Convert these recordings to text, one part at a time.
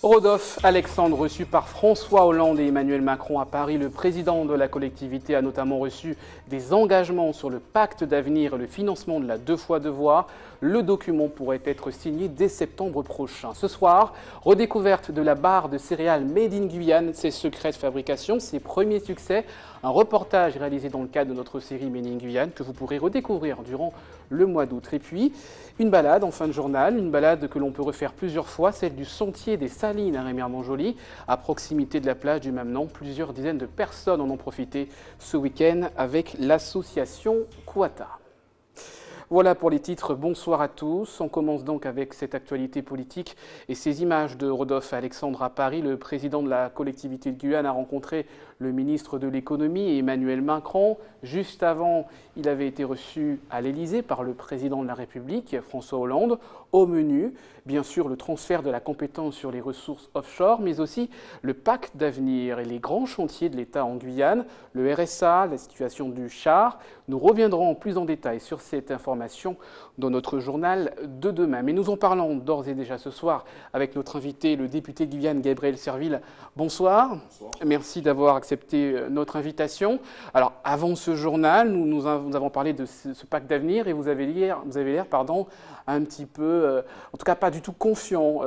Rodolphe Alexandre, reçu par François Hollande et Emmanuel Macron à Paris, le président de la collectivité a notamment reçu des engagements sur le pacte d'avenir et le financement de la 2x2 voies. Le document pourrait être signé dès septembre prochain. Ce soir, redécouverte de la barre de céréales Made in Guyane, ses secrets de fabrication, ses premiers succès. Un reportage réalisé dans le cadre de notre série Made in Guyane que vous pourrez redécouvrir durant le mois d'août. Et puis, une balade en fin de journal, une balade que l'on peut refaire plusieurs fois, celle du sentier des Salines à Remiremont-Joly, à proximité de la plage du même nom. Plusieurs dizaines de personnes en ont profité ce week-end avec l'association Kouata. Voilà pour les titres, bonsoir à tous. On commence donc avec cette actualité politique et ces images de Rodolphe Alexandre à Paris. Le président de la collectivité de Guyane a rencontré le ministre de l'économie Emmanuel Macron. Juste avant, il avait été reçu à l'Élysée par le président de la République, François Hollande. Au menu, bien sûr, le transfert de la compétence sur les ressources offshore, mais aussi le pacte d'avenir et les grands chantiers de l'État en Guyane, le RSA, la situation du char. Nous reviendrons plus en détail sur cette information dans notre journal de demain. Mais nous en parlons d'ores et déjà ce soir avec notre invité, le député de Guyane, Gabriel Serville. Bonsoir. Bonsoir. Merci d'avoir accepté notre invitation. Alors, avant ce journal, nous avons parlé de ce pacte d'avenir et vous avez l'air un petit peu, en tout cas pas du tout confiant.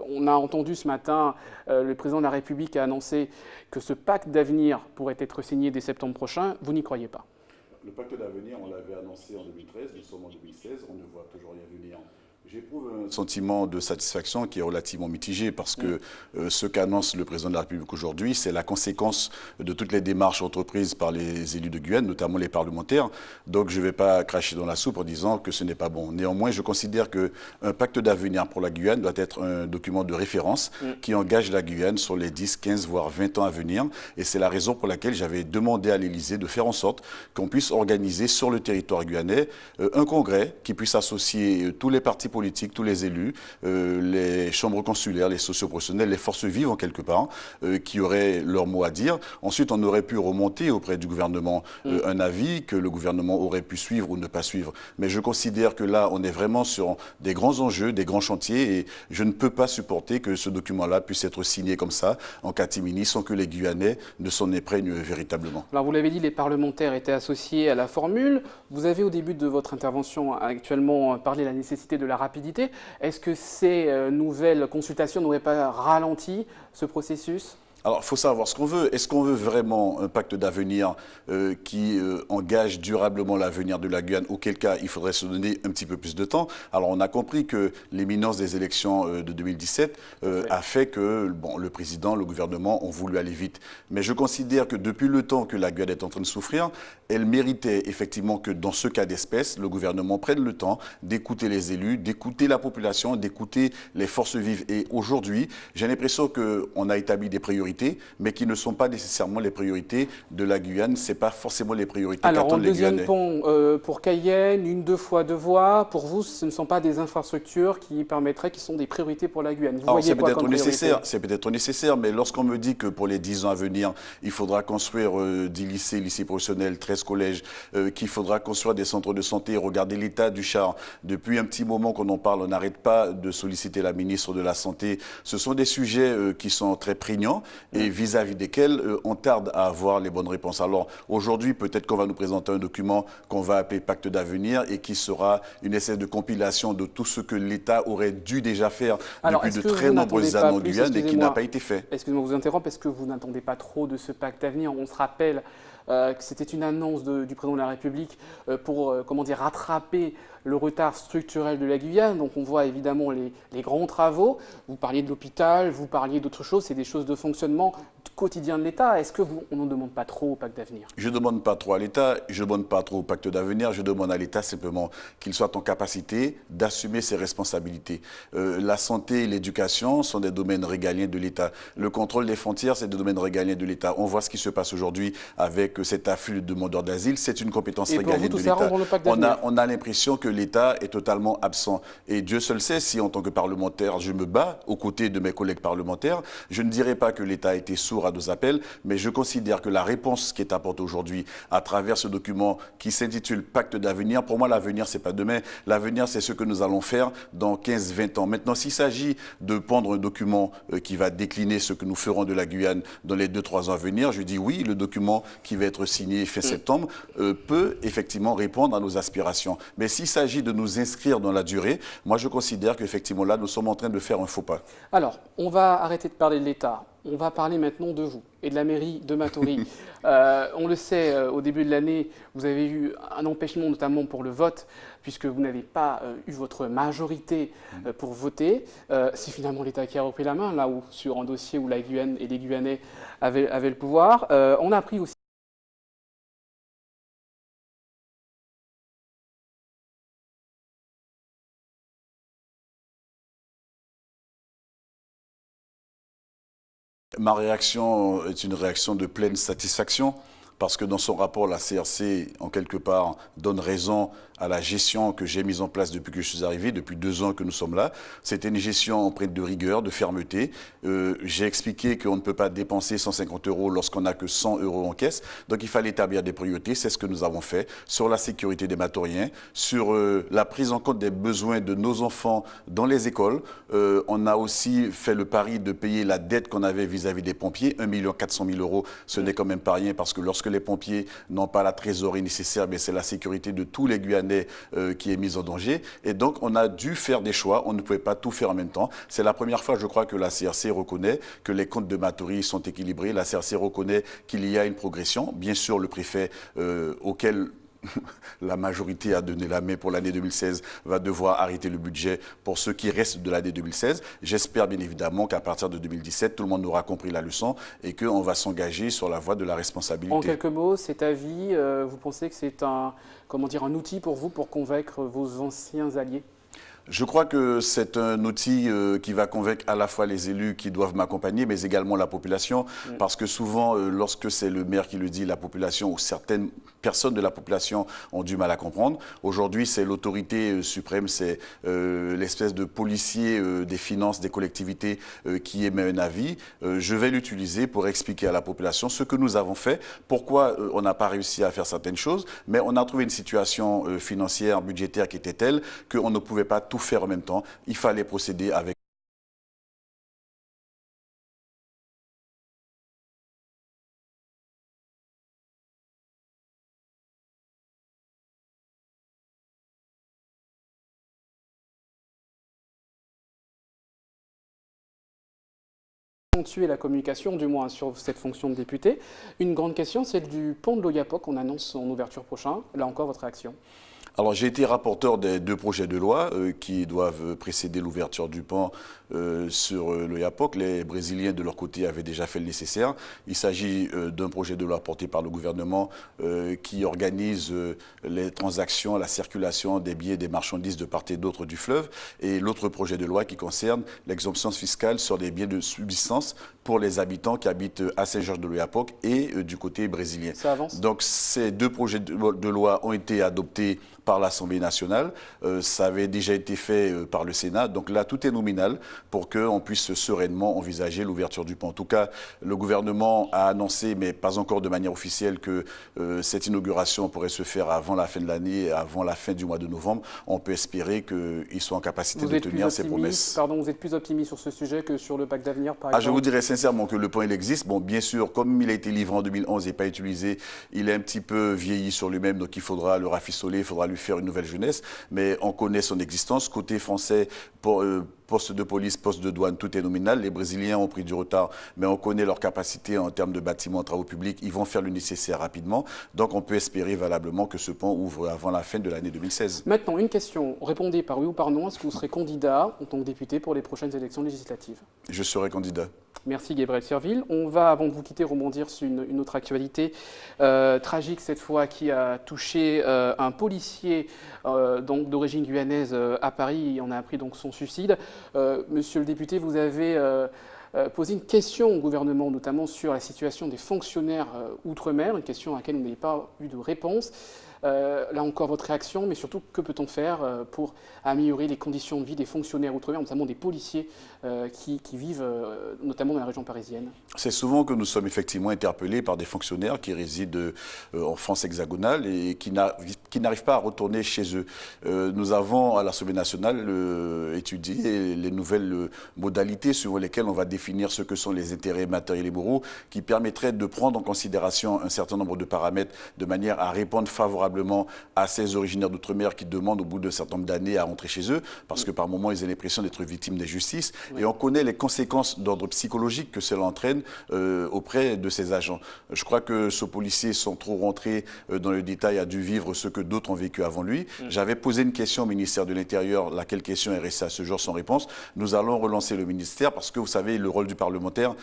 On a entendu ce matin, le président de la République a annoncé que ce pacte d'avenir pourrait être signé dès septembre prochain. Vous n'y croyez pas? Le pacte d'avenir, on l'avait annoncé en 2013, nous sommes en 2016, on ne voit toujours rien venir. J'éprouve un sentiment de satisfaction qui est relativement mitigé parce que ce qu'annonce le président de la République aujourd'hui, c'est la conséquence de toutes les démarches entreprises par les élus de Guyane, notamment les parlementaires. Donc je ne vais pas cracher dans la soupe en disant que ce n'est pas bon. Néanmoins, je considère qu'un pacte d'avenir pour la Guyane doit être un document de référence qui engage la Guyane sur les 10, 15, voire 20 ans à venir. Et c'est la raison pour laquelle j'avais demandé à l'Élysée de faire en sorte qu'on puisse organiser sur le territoire guyanais un congrès qui puisse associer tous les partis politiques, tous les élus, les chambres consulaires, les socioprofessionnels, les forces vives en quelque part, qui auraient leur mot à dire. Ensuite, on aurait pu remonter auprès du gouvernement un avis que le gouvernement aurait pu suivre ou ne pas suivre. Mais je considère que là, on est vraiment sur des grands enjeux, des grands chantiers et je ne peux pas supporter que ce document-là puisse être signé comme ça, en catimini, sans que les Guyanais ne s'en épreignent véritablement. Alors vous l'avez dit, les parlementaires étaient associés à la formule. Vous avez au début de votre intervention actuellement parlé de la nécessité de la rapidité. Est-ce que ces nouvelles consultations n'auraient pas ralenti ce processus ? Alors, il faut savoir ce qu'on veut. Est-ce qu'on veut vraiment un pacte d'avenir qui engage durablement l'avenir de la Guyane? Auquel cas, il faudrait se donner un petit peu plus de temps. Alors, on a compris que l'imminence des élections de 2017 a fait que le président, le gouvernement ont voulu aller vite. Mais je considère que depuis le temps que la Guyane est en train de souffrir, elle méritait effectivement que dans ce cas d'espèce, le gouvernement prenne le temps d'écouter les élus, d'écouter la population, d'écouter les forces vives. Et aujourd'hui, j'ai l'impression qu'on a établi des priorités, mais qui ne sont pas nécessairement les priorités de la Guyane. Ce n'est pas forcément les priorités qu'attendent les Guyanais. Alors, en deuxième pont, pour Cayenne, une 2x2 voies, pour vous, ce ne sont pas des infrastructures qui sont des priorités pour la Guyane. Vous voyez quoi comme priorité ? C'est peut-être nécessaire, mais lorsqu'on me dit que pour les 10 ans à venir, il faudra construire 10 lycées professionnels, 13 collèges, qu'il faudra construire des centres de santé, regarder l'état du char. Depuis un petit moment qu'on en parle, on n'arrête pas de solliciter la ministre de la Santé. Ce sont des sujets qui sont très prégnants et vis-à-vis desquels on tarde à avoir les bonnes réponses. Alors aujourd'hui, peut-être qu'on va nous présenter un document qu'on va appeler Pacte d'avenir et qui sera une espèce de compilation de tout ce que l'État aurait dû déjà faire depuis de très nombreuses années en Guyane et qui n'a pas été fait. Excusez-moi de vous interrompre, est-ce que vous n'attendez pas trop de ce pacte d'avenir? On se rappelle que c'était une annonce du président de la République pour rattraper le retard structurel de la Guyane. Donc on voit évidemment les grands travaux. Vous parliez de l'hôpital, vous parliez d'autres choses, c'est des choses de fonctionnement quotidien de l'État. Est-ce qu'on n'en demande pas trop au pacte d'avenir? Je ne demande pas trop à l'État, je ne demande pas trop au pacte d'avenir, je demande à l'État simplement qu'il soit en capacité d'assumer ses responsabilités. La santé et l'éducation sont des domaines régaliens de l'État. Le contrôle des frontières, c'est des domaines régaliens de l'État. On voit ce qui se passe aujourd'hui avec cet afflux de demandeurs d'asile, c'est une compétence régalienne de l'État. On a l'impression que l'État est totalement absent. Et Dieu seul sait si, en tant que parlementaire, je me bats aux côtés de mes collègues parlementaires. Je ne dirais pas que l'État l'État a été sourd à nos appels, mais je considère que la réponse qui est apportée aujourd'hui à travers ce document qui s'intitule Pacte d'avenir, pour moi l'avenir c'est pas demain, l'avenir c'est ce que nous allons faire dans 15-20 ans. Maintenant, s'il s'agit de prendre un document qui va décliner ce que nous ferons de la Guyane dans les 2-3 ans à venir, je dis oui, le document qui va être signé fin septembre peut effectivement répondre à nos aspirations. Mais s'il s'agit de nous inscrire dans la durée, moi je considère qu'effectivement là, nous sommes en train de faire un faux pas. Alors, on va arrêter de parler de l'État. On va parler maintenant de vous et de la mairie de Matoury. On le sait, au début de l'année, vous avez eu un empêchement notamment pour le vote, puisque vous n'avez pas eu votre majorité pour voter. C'est finalement l'État qui a repris la main, là où sur un dossier où la Guyane et les Guyanais avaient le pouvoir. On a appris aussi Ma réaction est une réaction de pleine satisfaction parce que dans son rapport, la CRC, en quelque part, donne raison à la gestion que j'ai mise en place depuis que je suis arrivé, depuis 2 ans que nous sommes là. C'était une gestion empreinte de rigueur, de fermeté. J'ai expliqué qu'on ne peut pas dépenser 150 € lorsqu'on n'a que 100 € en caisse. Donc il fallait établir des priorités, c'est ce que nous avons fait, sur la sécurité des Matoriens, sur la prise en compte des besoins de nos enfants dans les écoles. On a aussi fait le pari de payer la dette qu'on avait vis-à-vis des pompiers, 1 400 000 €. Ce n'est quand même pas rien parce que lorsque les pompiers n'ont pas la trésorerie nécessaire, c'est la sécurité de tous les Guyanais qui est mise en danger. Et donc, on a dû faire des choix. On ne pouvait pas tout faire en même temps. C'est la première fois, je crois, que la CRC reconnaît que les comptes de Matoury sont équilibrés. La CRC reconnaît qu'il y a une progression. Bien sûr, le préfet auquel la majorité a donné la main pour l'année 2016 va devoir arrêter le budget pour ce qui reste de l'année 2016. J'espère bien évidemment qu'à partir de 2017, tout le monde aura compris la leçon et qu'on va s'engager sur la voie de la responsabilité. En quelques mots, cet avis, vous pensez que c'est un outil pour vous pour convaincre vos anciens alliés ? Je crois que c'est un outil qui va convaincre à la fois les élus qui doivent m'accompagner, mais également la population, parce que souvent, lorsque c'est le maire qui le dit, la population ou certaines personnes de la population ont du mal à comprendre. Aujourd'hui, c'est l'autorité suprême, c'est l'espèce de policier des finances, des collectivités qui émet un avis. Je vais l'utiliser pour expliquer à la population ce que nous avons fait, pourquoi on n'a pas réussi à faire certaines choses, mais on a trouvé une situation financière, budgétaire qui était telle qu'on ne pouvait pas tout faire en même temps. Il fallait procéder avec accentuer la communication, du moins sur cette fonction de député. Une grande question, celle du pont de l'Oyapock, on annonce son ouverture prochain. Là encore, votre réaction ? Alors j'ai été rapporteur des 2 projets de loi qui doivent précéder l'ouverture du pont sur l'Oyapock. Les Brésiliens de leur côté avaient déjà fait le nécessaire. Il s'agit d'un projet de loi porté par le gouvernement qui organise les transactions, la circulation des biens et des marchandises de part et d'autre du fleuve. Et l'autre projet de loi qui concerne l'exemption fiscale sur des biens de subsistance pour les habitants qui habitent à Saint-Georges de l'Oyapock et du côté brésilien. Ça avance. Donc ces 2 projets de loi ont été adoptés par l'Assemblée nationale. Ça avait déjà été fait par le Sénat. Donc là, tout est nominal pour qu'on puisse sereinement envisager l'ouverture du pont. En tout cas, le gouvernement a annoncé, mais pas encore de manière officielle, que cette inauguration pourrait se faire avant la fin de l'année, avant la fin du mois de novembre. On peut espérer qu'ils soient en capacité de tenir ces promesses. Pardon, vous êtes plus optimiste sur ce sujet que sur le pacte d'avenir, par exemple ? Je vous dirais sincèrement que le pont, il existe. Bon, bien sûr, comme il a été livré en 2011 et pas utilisé, il est un petit peu vieilli sur lui-même, donc il faudra le rafistoler, il faudra lui faire une nouvelle jeunesse, mais on connaît son existence. Côté français, poste de police, poste de douane, tout est nominal. Les Brésiliens ont pris du retard, mais on connaît leur capacité en termes de bâtiments, travaux publics. Ils vont faire le nécessaire rapidement. Donc on peut espérer valablement que ce pont ouvre avant la fin de l'année 2016. Maintenant, une question. Répondez par oui ou par non. Est-ce que vous serez candidat en tant que député pour les prochaines élections législatives ? Je serai candidat. Merci Gabriel Serville. On va, avant de vous quitter, rebondir sur une autre actualité tragique cette fois qui a touché un policier d'origine guyanaise à Paris. On a appris donc son suicide. Monsieur le député, vous avez posé une question au gouvernement, notamment sur la situation des fonctionnaires outre-mer, une question à laquelle vous n'avez pas eu de réponse. Là encore, votre réaction, mais surtout, que peut-on faire pour améliorer les conditions de vie des fonctionnaires outre-mer, notamment des policiers qui vivent notamment dans la région parisienne? C'est souvent que nous sommes effectivement interpellés par des fonctionnaires qui résident en France hexagonale et qui n'arrivent pas à retourner chez eux. Nous avons à l'Assemblée nationale étudié les nouvelles modalités sur lesquelles on va définir ce que sont les intérêts matériels et moraux qui permettraient de prendre en considération un certain nombre de paramètres de manière à répondre favorablement à ces originaires d'outre-mer qui demandent au bout d'un certain nombre d'années à rentrer chez eux parce que par moments ils ont l'impression d'être victimes d'injustice. Et on connaît les conséquences d'ordre psychologique que cela entraîne auprès de ces agents. Je crois que ce policier, sans trop rentrer dans le détail, a dû vivre ce que d'autres ont vécu avant lui. J'avais posé une question au ministère de l'Intérieur, laquelle question est restée à ce jour sans réponse. Nous allons relancer le ministère parce que vous savez, le rôle du parlementaire,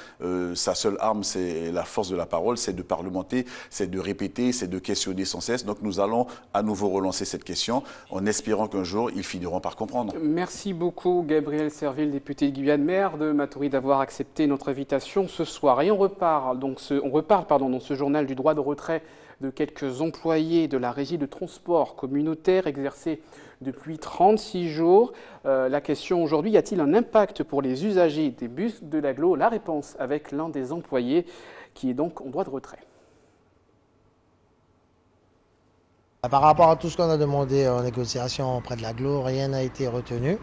sa seule arme, c'est la force de la parole, c'est de parlementer, c'est de répéter, c'est de questionner sans cesse. Donc nous allons à nouveau relancer cette question en espérant qu'un jour, ils finiront par comprendre. Merci beaucoup Gabriel Serville, député de Guyane, maire de Matoury, d'avoir accepté notre invitation ce soir. Et on reparle dans ce journal du droit de retrait de quelques employés de la régie de transport communautaire exercée depuis 36 jours. La question aujourd'hui, y a-t-il un impact pour les usagers des bus de l'agglo? La réponse avec l'un des employés qui est donc en droit de retrait. Par rapport à tout ce qu'on a demandé en négociation auprès de l'agglo, rien n'a été retenu.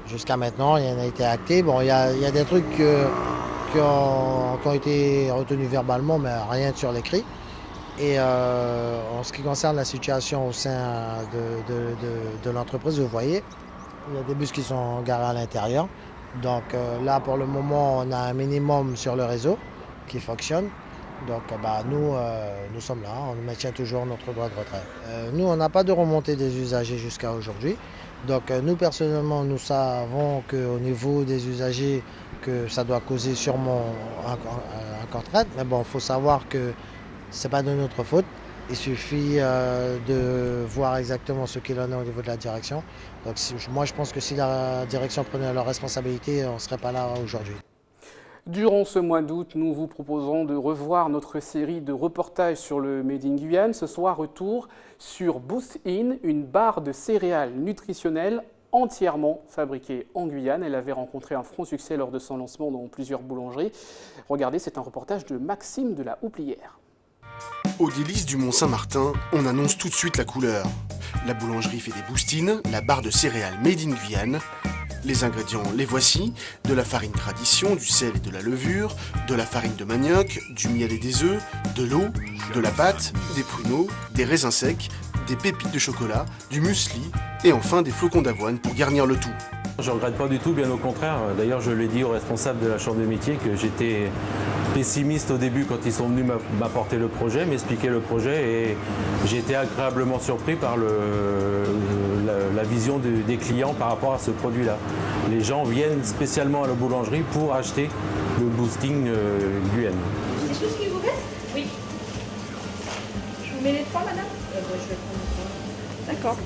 Jusqu'à maintenant, rien n'a été acté. Bon, il y a des trucs qui ont été retenus verbalement, mais rien sur l'écrit. Et en ce qui concerne la situation au sein de l'entreprise, vous voyez, il y a des bus qui sont garés à l'intérieur. Donc là, pour le moment, on a un minimum sur le réseau qui fonctionne. Donc nous sommes là, on maintient toujours notre droit de retrait. Nous, on n'a pas de remontée des usagers jusqu'à aujourd'hui. Donc nous, personnellement, nous savons qu'au niveau des usagers, que ça doit causer sûrement un contrainte. Mais bon, il faut savoir que ce n'est pas de notre faute. Il suffit de voir exactement ce qu'il en est au niveau de la direction. Donc moi, je pense que si la direction prenait leurs responsabilités, on ne serait pas là aujourd'hui. Durant ce mois d'août, nous vous proposerons de revoir notre série de reportages sur le Made in Guyane. Ce soir, retour sur Boost In, une barre de céréales nutritionnelles entièrement fabriquée en Guyane. Elle avait rencontré un franc succès lors de son lancement dans plusieurs boulangeries. Regardez, c'est un reportage de Maxime de la Houplière. Au délice du Mont-Saint-Martin, on annonce tout de suite la couleur. La boulangerie fait des boostines, la barre de céréales Made in Guyane. Les ingrédients, les voici: de la farine tradition, du sel et de la levure, de la farine de manioc, du miel et des œufs, de l'eau, de la pâte, des pruneaux, des raisins secs, des pépites de chocolat, du muesli et enfin des flocons d'avoine pour garnir le tout. Je ne regrette pas du tout, bien au contraire. D'ailleurs, je l'ai dit aux responsables de la Chambre des métiers que j'étais pessimiste au début quand ils sont venus m'apporter le projet, m'expliquer le projet, et j'ai été agréablement surpris par la vision des clients par rapport à ce produit-là. Les gens viennent spécialement à la boulangerie pour acheter le boosting Guyane. C'est tout ce qui vous reste? Oui. Je vous mets les trois, madame? Je vais prendre les trois. D'accord.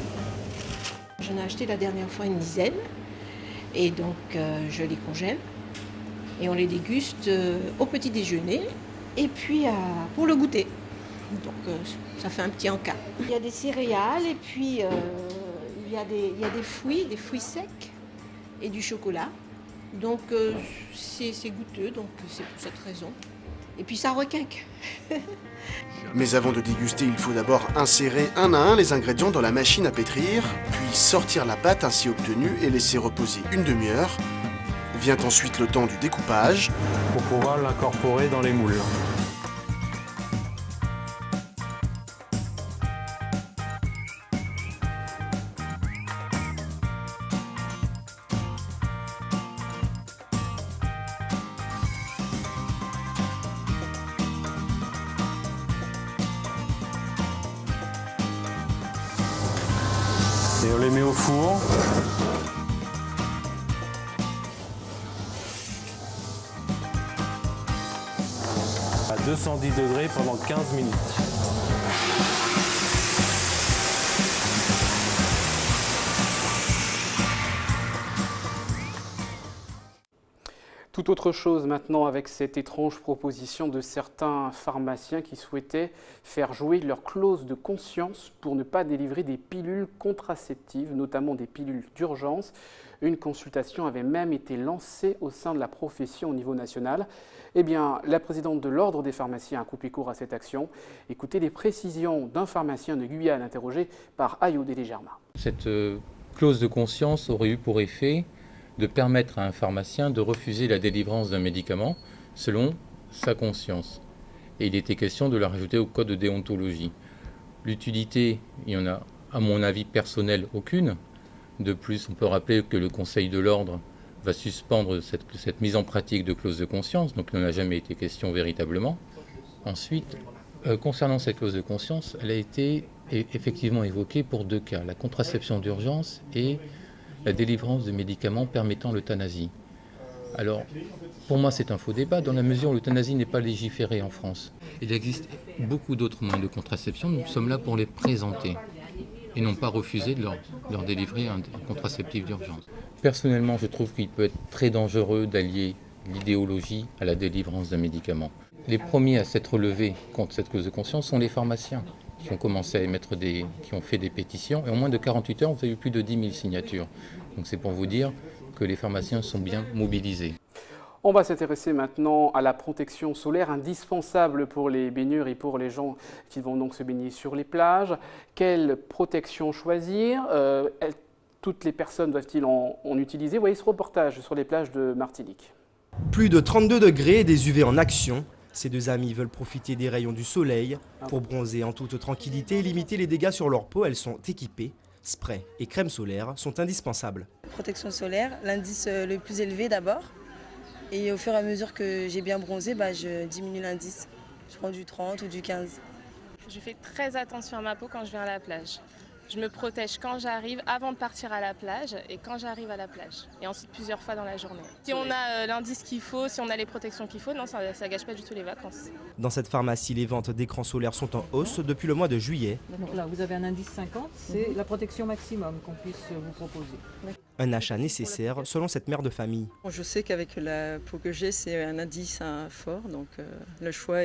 J'en ai acheté la dernière fois une dizaine. Et donc, je les congèle et on les déguste au petit déjeuner et puis pour le goûter. Donc, ça fait un petit encas. Il y a des céréales et puis il y a des fruits secs et du chocolat. Donc, c'est goûteux, donc c'est pour cette raison. Et puis, ça requinque. Mais avant de déguster, il faut d'abord insérer un à un les ingrédients dans la machine à pétrir, puis sortir la pâte ainsi obtenue et laisser reposer une demi-heure. Vient ensuite le temps du découpage. Pour pouvoir l'incorporer dans les moules. Et on les met au four. À 210 degrés pendant 15 minutes. Tout Tout autre chose maintenant avec cette étrange proposition de certains pharmaciens qui souhaitaient faire jouer leur clause de conscience pour ne pas délivrer des pilules contraceptives, notamment des pilules d'urgence. Une consultation avait même été lancée au sein de la profession au niveau national. Eh bien, la présidente de l'Ordre des pharmaciens a coupé court à cette action. Écoutez les précisions d'un pharmacien de Guyane interrogé par Ayo Delegerma. Cette clause de conscience aurait eu pour effet de permettre à un pharmacien de refuser la délivrance d'un médicament selon sa conscience. Et il était question de la rajouter au code de déontologie. L'utilité, il y en a, à mon avis personnel, aucune. De plus, on peut rappeler que le Conseil de l'Ordre va suspendre cette mise en pratique de clause de conscience, donc il n'en a jamais été question véritablement. Ensuite, concernant cette clause de conscience, elle a été effectivement évoquée pour 2 cas, la contraception d'urgence et la délivrance de médicaments permettant l'euthanasie. Alors, pour moi, c'est un faux débat, dans la mesure où l'euthanasie n'est pas légiférée en France. Il existe beaucoup d'autres moyens de contraception, nous sommes là pour les présenter et non pas refuser de leur délivrer un contraceptif d'urgence. Personnellement, je trouve qu'il peut être très dangereux d'allier l'idéologie à la délivrance d'un médicament. Les premiers à s'être levés contre cette clause de conscience sont les pharmaciens qui ont commencé à émettre qui ont fait des pétitions. Et en moins de 48 heures, vous avez eu plus de 10 000 signatures. Donc c'est pour vous dire que les pharmaciens sont bien mobilisés. On va s'intéresser maintenant à la protection solaire indispensable pour les baigneurs et pour les gens qui vont donc se baigner sur les plages. Quelle protection choisir ? Toutes les personnes doivent-ils en utiliser ? Voyez ce reportage sur les plages de Martinique. Plus de 32 degrés et des UV en action. Ces 2 amies veulent profiter des rayons du soleil pour bronzer en toute tranquillité et limiter les dégâts sur leur peau. Elles sont équipées. Spray et crème solaire sont indispensables. Protection solaire, l'indice le plus élevé d'abord. Et au fur et à mesure que j'ai bien bronzé, je diminue l'indice. Je prends du 30 ou du 15. Je fais très attention à ma peau quand je viens à la plage. Je me protège quand j'arrive, avant de partir à la plage et quand j'arrive à la plage. Et ensuite plusieurs fois dans la journée. Si on a l'indice qu'il faut, si on a les protections qu'il faut, non, ça ne gâche pas du tout les vacances. Dans cette pharmacie, les ventes d'écrans solaires sont en hausse depuis le mois de juillet. Donc là, vous avez un indice 50, c'est la protection maximum qu'on puisse vous proposer. Un achat nécessaire selon cette mère de famille. Je sais qu'avec la peau que j'ai, c'est un indice fort, donc le choix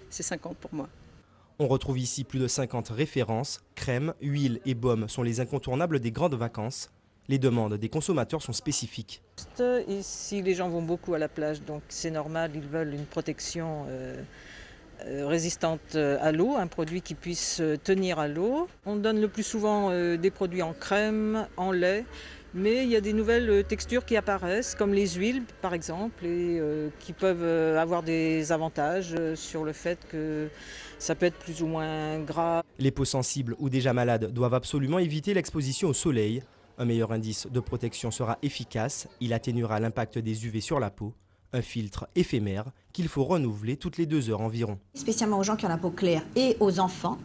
c'est 50 pour moi. On retrouve ici plus de 50 références. Crème, huile et baume sont les incontournables des grandes vacances. Les demandes des consommateurs sont spécifiques. Ici, les gens vont beaucoup à la plage, donc c'est normal, ils veulent une protection résistante à l'eau, un produit qui puisse tenir à l'eau. On donne le plus souvent des produits en crème, en lait, mais il y a des nouvelles textures qui apparaissent, comme les huiles par exemple, et qui peuvent avoir des avantages sur le fait que ça peut être plus ou moins gras. Les peaux sensibles ou déjà malades doivent absolument éviter l'exposition au soleil. Un meilleur indice de protection sera efficace, il atténuera l'impact des UV sur la peau. Un filtre éphémère qu'il faut renouveler toutes les 2 heures environ. Spécialement aux gens qui ont la peau claire et aux enfants,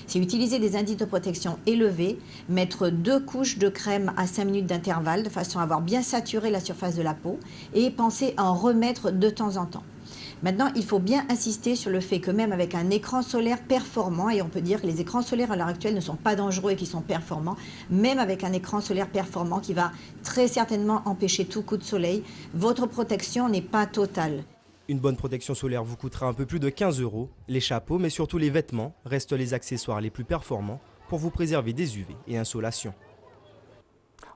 c'est utiliser des indices de protection élevés, mettre 2 couches de crème à 5 minutes d'intervalle de façon à avoir bien saturé la surface de la peau et penser à en remettre de temps en temps. Maintenant, il faut bien insister sur le fait que même avec un écran solaire performant, et on peut dire que les écrans solaires à l'heure actuelle ne sont pas dangereux et qui sont performants, même avec un écran solaire performant qui va très certainement empêcher tout coup de soleil, votre protection n'est pas totale. Une bonne protection solaire vous coûtera un peu plus de 15 €. Les chapeaux, mais surtout les vêtements, restent les accessoires les plus performants pour vous préserver des UV et insolations.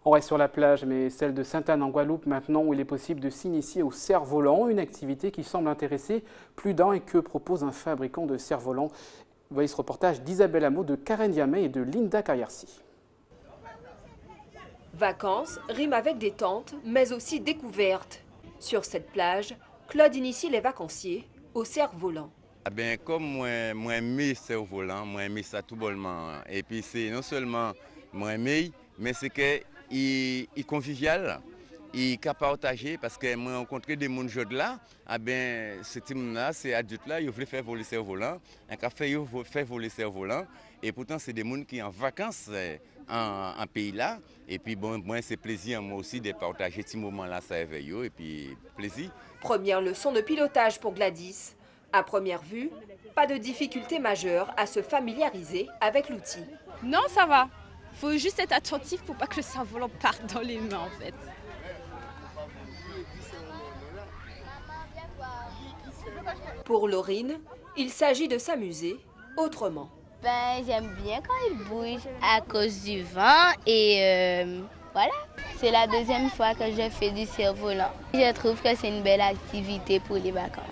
On reste sur la plage, mais celle de Sainte-Anne en Guadeloupe maintenant, où il est possible de s'initier au cerf-volant, une activité qui semble intéresser plus d'un et que propose un fabricant de cerf-volant. Vous voyez ce reportage d'Isabelle Hameau, de Karen Diamé et de Linda Kayarsi. Vacances rime avec détente, mais aussi découverte. Sur cette plage, Claude initie les vacanciers au cerf-volant. Comme moi aime cerf-volant, moi aime ça tout bonnement. Et puis c'est non seulement moi aime, mais c'est que il est convivial, il est capable de partager parce que moi rencontré des gens jeunes là, ce type là, ces adultes là, ils veulent faire voler cerf-volant, un café ils faire voler cerf-volant et pourtant c'est des gens qui sont en vacances en pays là et puis bon moi c'est plaisir moi aussi de partager ces moments là ça avec eux et puis plaisir. Première leçon de pilotage pour Gladys. À première vue, pas de difficulté majeure à se familiariser avec l'outil. Non, ça va. Faut juste être attentif pour pas que le cerf-volant parte dans les mains en fait. Pour Laurine, il s'agit de s'amuser autrement. J'aime bien quand il bouge à cause du vent et voilà. C'est la deuxième fois que je fais du cerf-volant. Je trouve que c'est une belle activité pour les vacances.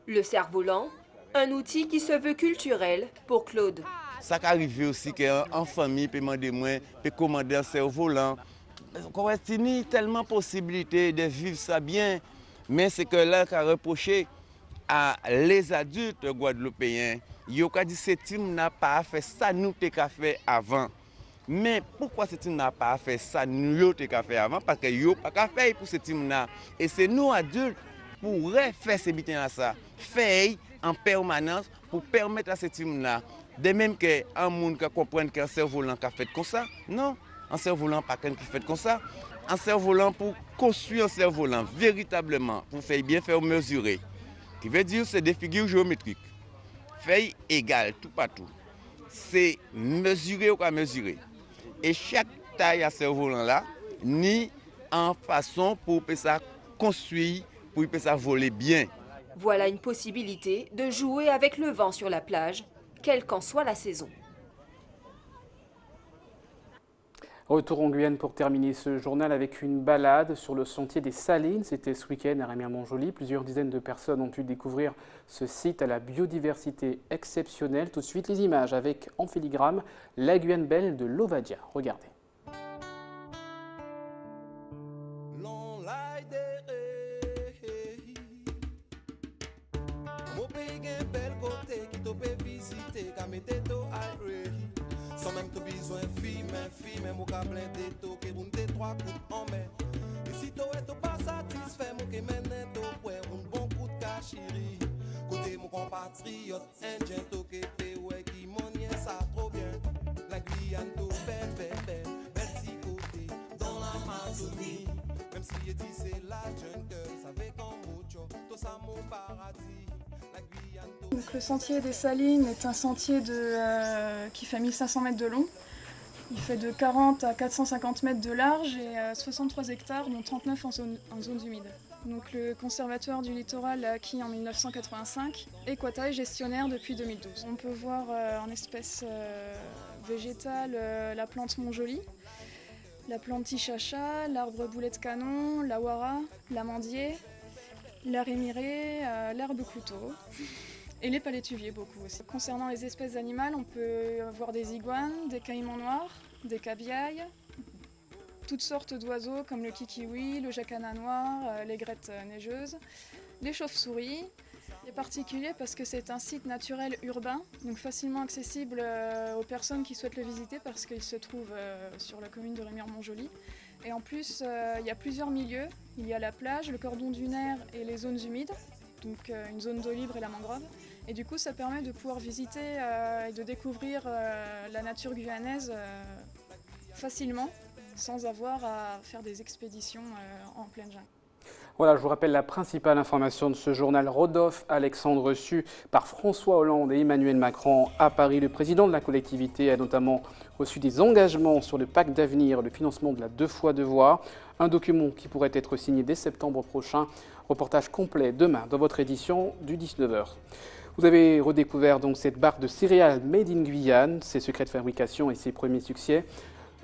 Le cerf-volant, un outil qui se veut culturel pour Claude. Ça arrive aussi qu'en famille peut demander moins, peut commander un cerf-volant. Il y a tellement de possibilités de vivre ça bien, mais c'est que là qu'a reproché à les adultes guadeloupéens, ils ont dit que ce team n'a pas fait ça nous t'ai fait avant. Mais pourquoi ce team n'a pas fait ça nous t'ai fait avant? Parce que yo pas fait pour ce team là. Et c'est nous adultes pourraient faire ces bitins à ça, faire en permanence pour permettre à ce team là. De même qu'un monde qui comprenne qu'un cerf-volant qui a fait comme ça, non, un cerf-volant pas quelqu'un qui fait comme ça. Un cerf-volant pour construire un cerf-volant véritablement, pour faire bien faire mesurer. Qui veut dire c'est des figures géométriques. Faire égal tout partout. C'est mesurer ou pas mesurer. Et chaque taille à cerf-volant là, ni en façon pour ça construire, pour ça voler bien. Voilà une possibilité de jouer avec le vent sur la plage, quelle qu'en soit la saison. Retour en Guyane pour terminer ce journal avec une balade sur le sentier des Salines. C'était ce week-end à Rémière-Montjoly. Plusieurs dizaines de personnes ont pu découvrir ce site à la biodiversité exceptionnelle. Tout de suite, les images avec en filigrane la Guyane belle de l'Ovadia. Regardez. Sans même te besoin fille, même au câble de to que roule des trois coups en mer. Et si tu es pas satisfait, mon que mène to pour un bon coup de cachiri. Côté mon compatriote, indien to que te ouais qui monnie ça trop bien. La Guyane to belle, petit côté dans l'Amazonie. Même si il dit c'est la jungle, savait qu'en mucho, tout ça mon paradis. Donc, le sentier des Salines est un sentier qui fait 1500 mètres de long. Il fait de 40 à 450 mètres de large et 63 hectares, dont 39 en zones humides. Donc, le conservatoire du littoral l'a acquis en 1985 et Quata est gestionnaire depuis 2012. On peut voir en espèces végétales la plante Montjoly, la plante Tichacha, l'arbre boulet de canon, la wara, l'amandier, la rémirée, l'herbe couteau et les palétuviers beaucoup aussi. Concernant les espèces animales, on peut voir des iguanes, des caïmans noirs, des cabiailles, toutes sortes d'oiseaux comme le kikiwi, le jacana noir, les grettes neigeuses, les chauves-souris. C'est particulier parce que c'est un site naturel urbain, donc facilement accessible aux personnes qui souhaitent le visiter parce qu'il se trouve sur la commune de Rémière-Montjoly. Et en plus, il y a plusieurs milieux. Il y a la plage, le cordon dunaire et les zones humides, donc une zone d'eau libre et la mangrove. Et du coup, ça permet de pouvoir visiter et de découvrir la nature guyanaise facilement, sans avoir à faire des expéditions en pleine jungle. Voilà, je vous rappelle la principale information de ce journal. Rodolphe Alexandre reçu par François Hollande et Emmanuel Macron à Paris. Le président de la collectivité a notamment reçu des engagements sur le pacte d'avenir, le financement de la 2x2 voies. Un document qui pourrait être signé dès septembre prochain. Reportage complet demain dans votre édition du 19h. Vous avez redécouvert donc cette barre de céréales Made in Guyane, ses secrets de fabrication et ses premiers succès.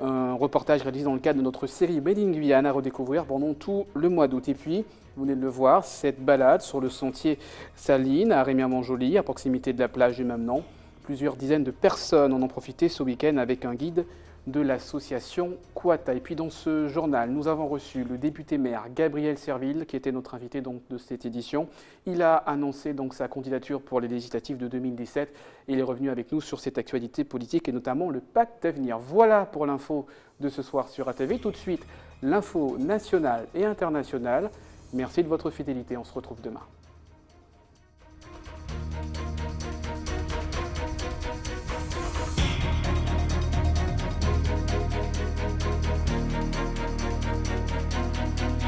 Un reportage réalisé dans le cadre de notre série Made in Guyane à redécouvrir pendant tout le mois d'août. Et puis, vous venez de le voir, cette balade sur le sentier Salines à Rémière-Montjoly, à proximité de la plage du même nom. Plusieurs dizaines de personnes en ont profité ce week-end avec un guide de l'association Quata. Et puis dans ce journal, nous avons reçu le député maire Gabriel Serville, qui était notre invité donc de cette édition. Il a annoncé donc sa candidature pour les législatives de 2017 et il est revenu avec nous sur cette actualité politique et notamment le pacte d'avenir. Voilà pour l'info de ce soir sur ATV. Tout de suite, l'info nationale et internationale. Merci de votre fidélité, on se retrouve demain.